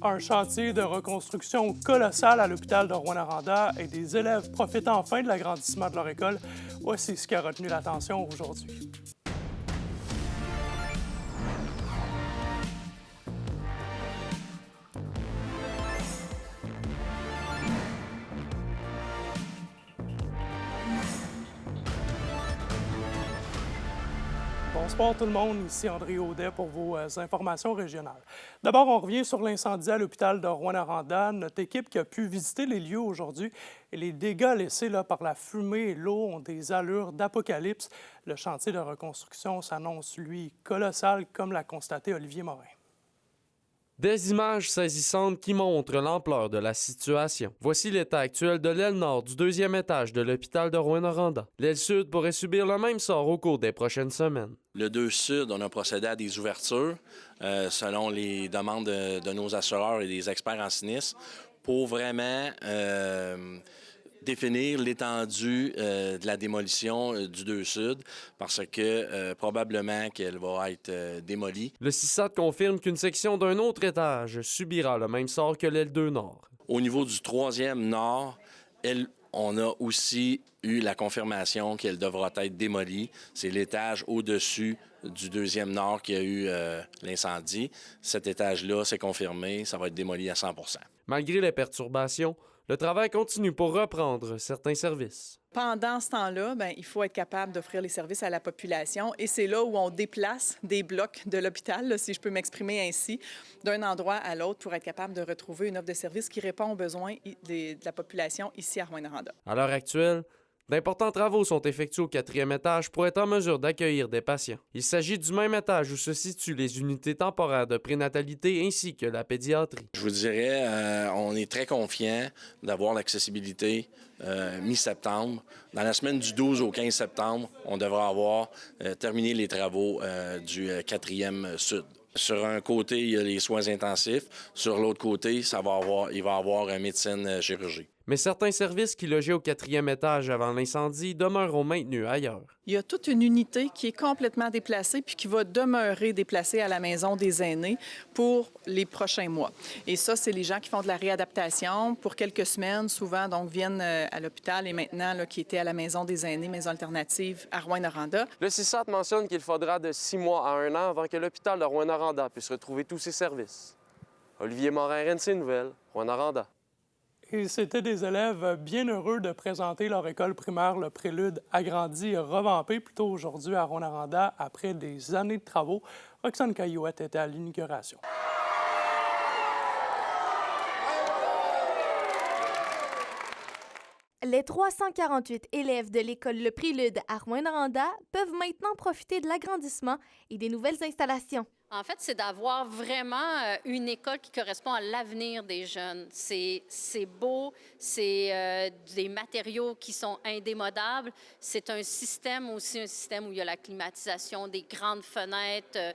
Un chantier de reconstruction colossal à l'hôpital de Rouyn-Noranda et des élèves profitent enfin de l'agrandissement de leur école. Voici ce qui a retenu l'attention aujourd'hui. Bonsoir tout le monde, ici André Audet pour vos informations régionales. D'abord, on revient sur l'incendie à l'hôpital de Rouyn-Noranda. Notre équipe qui a pu visiter les lieux aujourd'hui et les dégâts laissés là, par la fumée et l'eau ont des allures d'apocalypse. Le chantier de reconstruction s'annonce, lui, colossal, comme l'a constaté Olivier Morin. Des images saisissantes qui montrent l'ampleur de la situation. Voici l'état actuel de l'aile nord du deuxième étage de l'hôpital de Rouyn-Noranda. L'aile sud pourrait subir le même sort au cours des prochaines semaines. Le 2 sud, on a procédé à des ouvertures selon les demandes de nos assureurs et des experts en sinistre pour vraiment définir l'étendue de la démolition du 2 sud parce que probablement qu'elle va être démolie. Le CISAT confirme qu'une section d'un autre étage subira le même sort que l'aile 2 nord. Au niveau du 3e nord, on a aussi eu la confirmation qu'elle devra être démolie. C'est l'étage au-dessus du 2e nord qui a eu l'incendie. Cet étage-là, c'est confirmé, ça va être démoli à 100 %. Malgré les perturbations, le travail continue pour reprendre certains services. Pendant ce temps-là, il faut être capable d'offrir les services à la population et c'est là où on déplace des blocs de l'hôpital, là, si je peux m'exprimer ainsi, d'un endroit à l'autre pour être capable de retrouver une offre de services qui répond aux besoins de la population ici à Rouyn-Noranda. À l'heure actuelle, d'importants travaux sont effectués au 4e étage pour être en mesure d'accueillir des patients. Il s'agit du même étage où se situent les unités temporaires de prénatalité ainsi que la pédiatrie. Je vous dirais, on est très confiant d'avoir l'accessibilité mi-septembre. Dans la semaine du 12 au 15 septembre, on devra avoir terminé les travaux du 4e sud. Sur un côté, il y a les soins intensifs. Sur l'autre côté, il va y avoir un médecine chirurgie. Mais certains services qui logeaient au 4e étage avant l'incendie demeureront maintenus ailleurs. Il y a toute une unité qui est complètement déplacée puis qui va demeurer déplacée à la maison des aînés pour les prochains mois. Et ça, c'est les gens qui font de la réadaptation pour quelques semaines, souvent donc viennent à l'hôpital et maintenant là, qui étaient à la maison des aînés, maison alternative à Rouyn-Noranda. Le CISAT mentionne qu'il faudra de 6 mois à 1 an avant que l'hôpital de Rouyn-Noranda puisse retrouver tous ses services. Olivier Morin, RNC Nouvelles, Rouyn-Noranda. Et c'était des élèves bien heureux de présenter leur école primaire, le Prélude, agrandi et revampé plus tôt aujourd'hui à Rouyn-Noranda après des années de travaux. Roxane Caillouette était à l'inauguration. Les 348 élèves de l'école Le Prélude à Rouyn-Noranda peuvent maintenant profiter de l'agrandissement et des nouvelles installations. En fait, c'est d'avoir vraiment une école qui correspond à l'avenir des jeunes. C'est beau, c'est des matériaux qui sont indémodables. C'est un système aussi, un système où il y a la climatisation, des grandes fenêtres.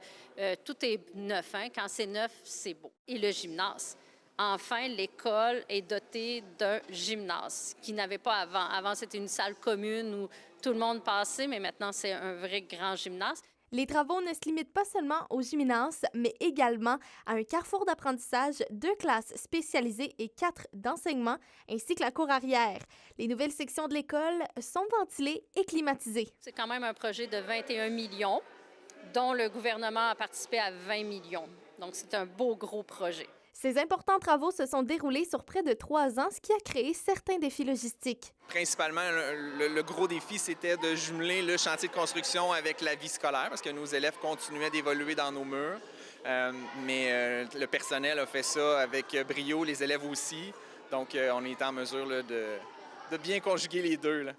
Tout est neuf. Hein? Quand c'est neuf, c'est beau. Et le gymnase. Enfin, l'école est dotée d'un gymnase qu'il n'avait pas avant. Avant, c'était une salle commune où tout le monde passait, mais maintenant, c'est un vrai grand gymnase. Les travaux ne se limitent pas seulement au gymnase, mais également à un carrefour d'apprentissage, 2 classes spécialisées et 4 d'enseignement, ainsi que la cour arrière. Les nouvelles sections de l'école sont ventilées et climatisées. C'est quand même un projet de 21 millions, dont le gouvernement a participé à 20 millions. Donc, c'est un beau, gros projet. Ces importants travaux se sont déroulés sur près de 3 ans, ce qui a créé certains défis logistiques. Principalement, le gros défi, c'était de jumeler le chantier de construction avec la vie scolaire, parce que nos élèves continuaient d'évoluer dans nos murs. Mais le personnel a fait ça avec brio, les élèves aussi. Donc, on est en mesure là, de bien conjuguer les deux. Là.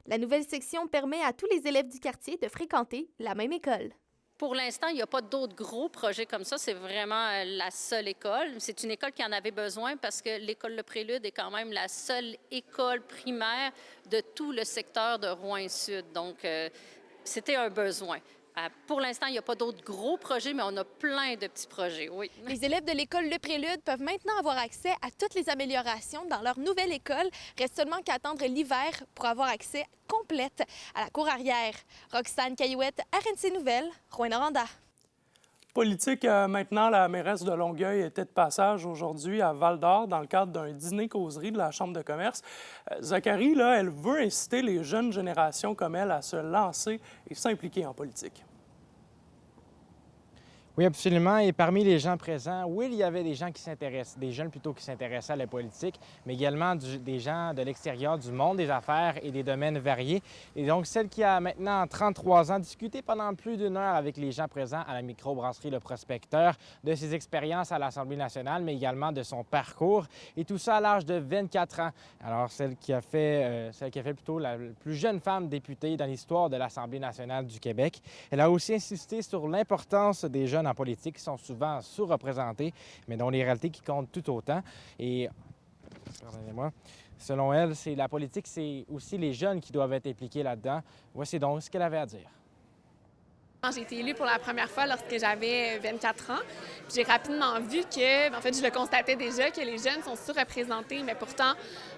La nouvelle section permet à tous les élèves du quartier de fréquenter la même école. Pour l'instant, il n'y a pas d'autres gros projets comme ça. C'est vraiment la seule école. C'est une école qui en avait besoin parce que l'école Le Prélude est quand même la seule école primaire de tout le secteur de Rouyn-Sud. Donc, c'était un besoin. Pour l'instant, il n'y a pas d'autres gros projets, mais on a plein de petits projets, oui. Les élèves de l'école Le Prélude peuvent maintenant avoir accès à toutes les améliorations dans leur nouvelle école. Reste seulement qu'à attendre l'hiver pour avoir accès complète à la cour arrière. Roxane Caillouette, RNC Nouvelles, Rouyn-Noranda. Politique, maintenant, la mairesse de Longueuil était de passage aujourd'hui à Val-d'Or dans le cadre d'un dîner-causerie de la Chambre de commerce. Zachary, là, elle veut inciter les jeunes générations comme elle à se lancer et s'impliquer en politique. Oui, absolument. Et parmi les gens présents, oui, il y avait des gens qui s'intéressent, des jeunes plutôt qui s'intéressaient à la politique, mais également des gens de l'extérieur, du monde des affaires et des domaines variés. Et donc, celle qui a maintenant 33 ans discuté pendant plus d'1 heure avec les gens présents à la microbrasserie Le Prospecteur de ses expériences à l'Assemblée nationale, mais également de son parcours. Et tout ça à l'âge de 24 ans. Alors, celle qui a fait plutôt la plus jeune femme députée dans l'histoire de l'Assemblée nationale du Québec. Elle a aussi insisté sur l'importance des jeunes en politique qui sont souvent sous-représentés, mais dont les réalités qui comptent tout autant. Et, pardonnez-moi, selon elle, c'est la politique, c'est aussi les jeunes qui doivent être impliqués là-dedans. Voici donc ce qu'elle avait à dire. J'ai été élue pour la première fois lorsque j'avais 24 ans. J'ai rapidement vu que, en fait, je le constatais déjà, que les jeunes sont sous-représentés, mais pourtant,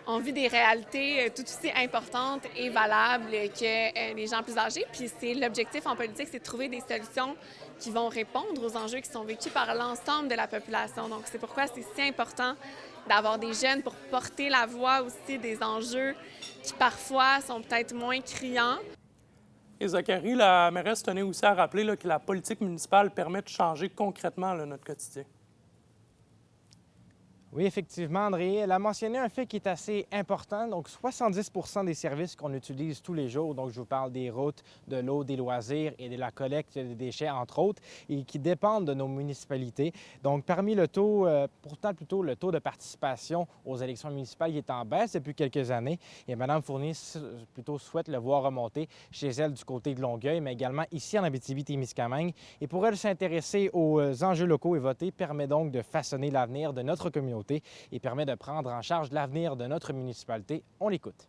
on vit des réalités tout aussi importantes et valables que les gens plus âgés. Puis c'est l'objectif en politique, c'est de trouver des solutions qui vont répondre aux enjeux qui sont vécus par l'ensemble de la population. Donc c'est pourquoi c'est si important d'avoir des jeunes pour porter la voix aussi des enjeux qui parfois sont peut-être moins criants. Et Zachary, la mairesse tenait aussi à rappeler là, que la politique municipale permet de changer concrètement là, notre quotidien. Oui, effectivement, André. Elle a mentionné un fait qui est assez important. Donc, 70 des services qu'on utilise tous les jours, donc je vous parle des routes, de l'eau, des loisirs et de la collecte des déchets, entre autres, et qui dépendent de nos municipalités. Donc, parmi le taux, pourtant plutôt le taux de participation aux élections municipales qui est en baisse depuis quelques années. Et Mme Fournier plutôt souhaite le voir remonter chez elle du côté de Longueuil, mais également ici en Abitibi-Témiscamingue. Et pour elle, s'intéresser aux enjeux locaux et voter permet donc de façonner l'avenir de notre communauté et permet de prendre en charge l'avenir de notre municipalité. On l'écoute.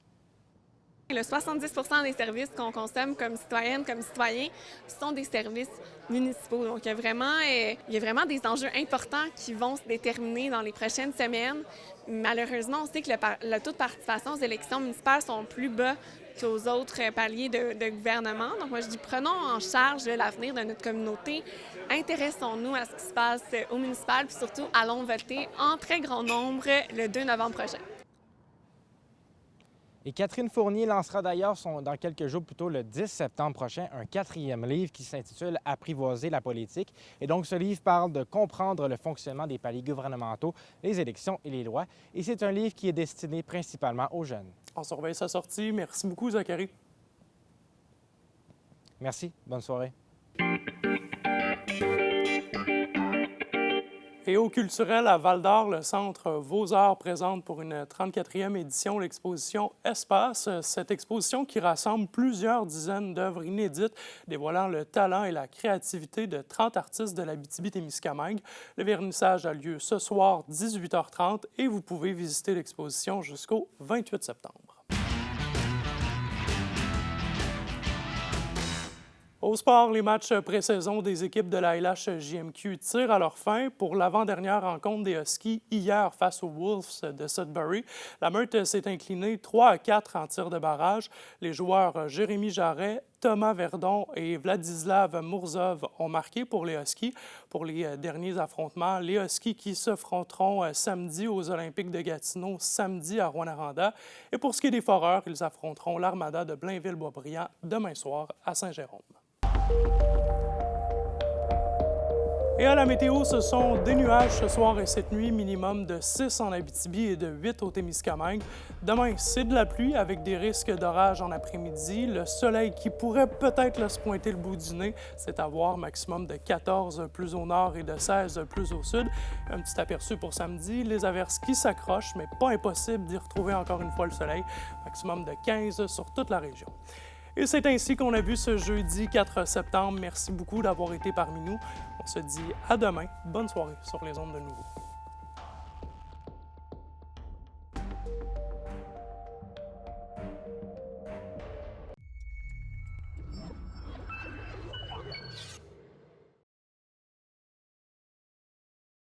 Le 70 des services qu'on consomme comme citoyenne, comme citoyen, sont des services municipaux. Donc, il y a vraiment des enjeux importants qui vont se déterminer dans les prochaines semaines. Malheureusement, on sait que le taux de participation aux élections municipales sont plus bas qu'aux autres paliers de gouvernement. Donc, moi, je dis, prenons en charge l'avenir de notre communauté. Intéressons-nous à ce qui se passe au municipal, puis surtout, allons voter en très grand nombre le 2 novembre prochain. Et Catherine Fournier lancera d'ailleurs dans quelques jours, plutôt le 10 septembre prochain, un 4e livre qui s'intitule « Apprivoiser la politique ». Et donc, ce livre parle de comprendre le fonctionnement des paliers gouvernementaux, les élections et les lois. Et c'est un livre qui est destiné principalement aux jeunes. On surveille sa sortie. Merci beaucoup, Zachary. Merci. Bonne soirée. Et au culturel à Val-d'Or, le Centre Vaux-Arts présente pour une 34e édition l'exposition Espace. Cette exposition qui rassemble plusieurs dizaines d'œuvres inédites dévoilant le talent et la créativité de 30 artistes de l'Abitibi-Témiscamingue. Le vernissage a lieu ce soir, 18h30, et vous pouvez visiter l'exposition jusqu'au 28 septembre. Au sport, les matchs pré-saison des équipes de la LHJMQ tirent à leur fin pour l'avant-dernière rencontre des Huskies hier face aux Wolves de Sudbury. La Meute s'est inclinée 3-4 en tir de barrage. Les joueurs Jérémy Jarret, Thomas Verdon et Vladislav Murzov ont marqué pour les Huskies. Pour les derniers affrontements, les Huskies qui s'affronteront samedi aux Olympiques de Gatineau, samedi à Rouyn-Noranda. Et pour ce qui est des Foreurs, ils affronteront l'Armada de Blainville-Boisbriand demain soir à Saint-Jérôme. Et à la météo, ce sont des nuages ce soir et cette nuit, minimum de 6 en Abitibi et de 8 au Témiscamingue. Demain, c'est de la pluie avec des risques d'orage en après-midi. Le soleil qui pourrait peut-être se pointer le bout du nez, c'est à voir, maximum de 14 plus au nord et de 16 plus au sud. Un petit aperçu pour samedi, les averses qui s'accrochent, mais pas impossible d'y retrouver encore une fois le soleil, maximum de 15 sur toute la région. Et c'est ainsi qu'on a vu ce jeudi 4 septembre. Merci beaucoup d'avoir été parmi nous. On se dit à demain. Bonne soirée sur les ondes de Nouveau.